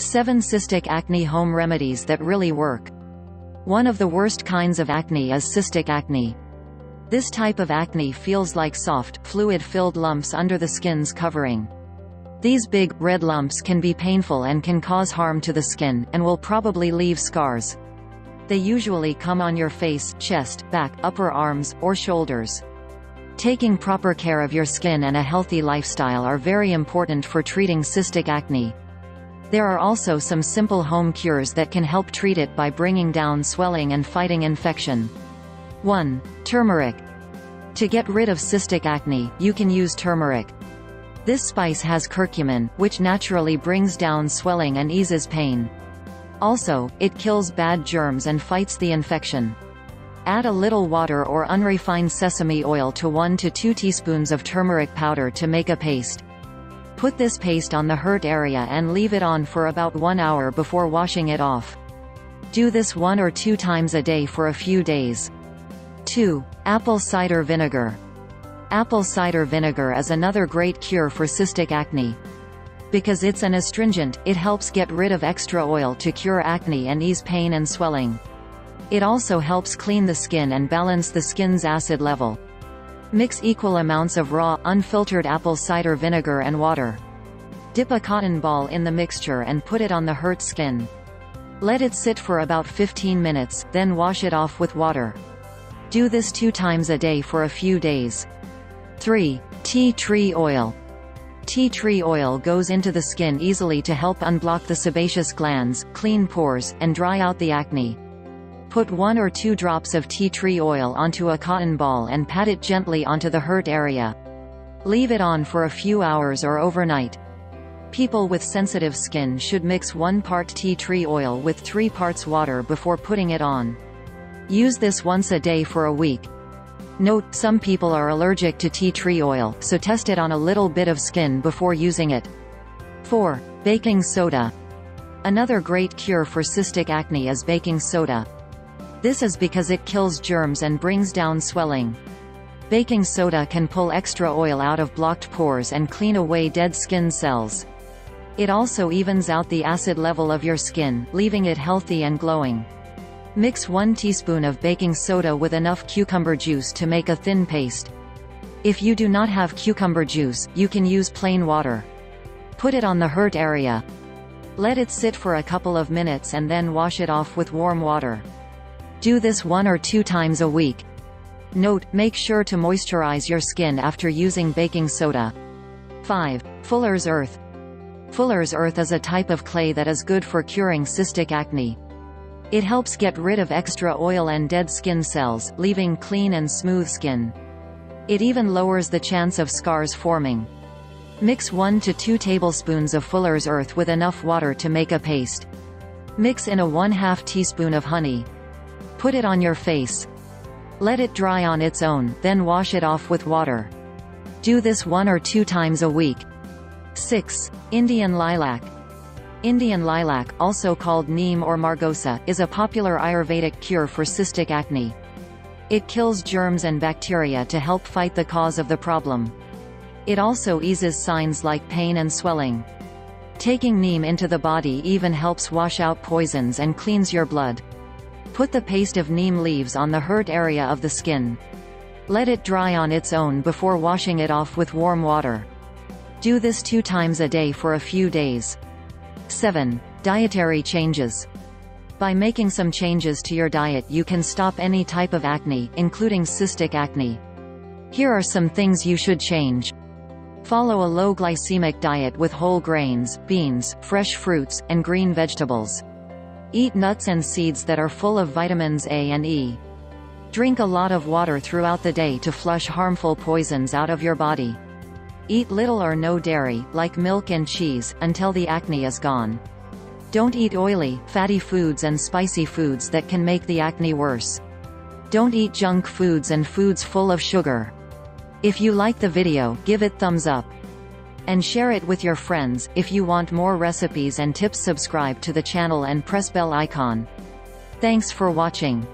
7 Cystic Acne Home Remedies that really work. One of the worst kinds of acne is cystic acne. This type of acne feels like soft, fluid-filled lumps under the skin's covering. These big, red lumps can be painful and can cause harm to the skin, and will probably leave scars. They usually come on your face, chest, back, upper arms, or shoulders. Taking proper care of your skin and a healthy lifestyle are very important for treating cystic acne. There are also some simple home cures that can help treat it by bringing down swelling and fighting infection. 1. Turmeric. To get rid of cystic acne, you can use turmeric. This spice has curcumin, which naturally brings down swelling and eases pain. Also, it kills bad germs and fights the infection. Add a little water or unrefined sesame oil to 1 to 2 teaspoons of turmeric powder to make a paste. Put this paste on the hurt area and leave it on for about 1 hour before washing it off. Do this 1 or 2 times a day for a few days. 2. Apple cider vinegar. Apple cider vinegar is another great cure for cystic acne. Because it's an astringent, it helps get rid of extra oil to cure acne and ease pain and swelling. It also helps clean the skin and balance the skin's acid level. Mix equal amounts of raw, unfiltered apple cider vinegar and water. Dip a cotton ball in the mixture and put it on the hurt skin. Let it sit for about 15 minutes, then wash it off with water. Do this 2 times a day for a few days. 3. Tea tree oil. Tea tree oil goes into the skin easily to help unblock the sebaceous glands, clean pores, and dry out the acne. Put 1 or 2 drops of tea tree oil onto a cotton ball and pat it gently onto the hurt area. Leave it on for a few hours or overnight. People with sensitive skin should mix 1 part tea tree oil with 3 parts water before putting it on. Use this once a day for a week. Note, some people are allergic to tea tree oil, so test it on a little bit of skin before using it. 4. Baking soda. Another great cure for cystic acne is baking soda. This is because it kills germs and brings down swelling. Baking soda can pull extra oil out of blocked pores and clean away dead skin cells. It also evens out the acid level of your skin, leaving it healthy and glowing. Mix 1 teaspoon of baking soda with enough cucumber juice to make a thin paste. If you do not have cucumber juice, you can use plain water. Put it on the hurt area. Let it sit for a couple of minutes and then wash it off with warm water. Do this 1 or 2 times a week. Note, make sure to moisturize your skin after using baking soda. 5. Fuller's Earth. Fuller's Earth is a type of clay that is good for curing cystic acne. It helps get rid of extra oil and dead skin cells, leaving clean and smooth skin. It even lowers the chance of scars forming. Mix 1 to 2 tablespoons of Fuller's Earth with enough water to make a paste. Mix in a 1/2 teaspoon of honey. Put it on your face. Let it dry on its own, then wash it off with water. Do this 1 or 2 times a week. 6. Indian lilac. Indian lilac, also called neem or margosa, is a popular Ayurvedic cure for cystic acne. It kills germs and bacteria to help fight the cause of the problem. It also eases signs like pain and swelling. Taking neem into the body even helps wash out poisons and cleans your blood. Put the paste of neem leaves on the hurt area of the skin. Let it dry on its own before washing it off with warm water. Do this 2 times a day for a few days. 7. Dietary changes. By making some changes to your diet, you can stop any type of acne, including cystic acne. Here are some things you should change. Follow a low glycemic diet with whole grains, beans, fresh fruits, and green vegetables. Eat nuts and seeds that are full of vitamins A and E. Drink a lot of water throughout the day to flush harmful poisons out of your body. Eat little or no dairy, like milk and cheese, until the acne is gone. Don't eat oily, fatty foods and spicy foods that can make the acne worse. Don't eat junk foods and foods full of sugar. If you like the video, give it thumbs up. And share it with your friends. If you want more recipes and tips, subscribe to the channel and press bell icon. Thanks for watching.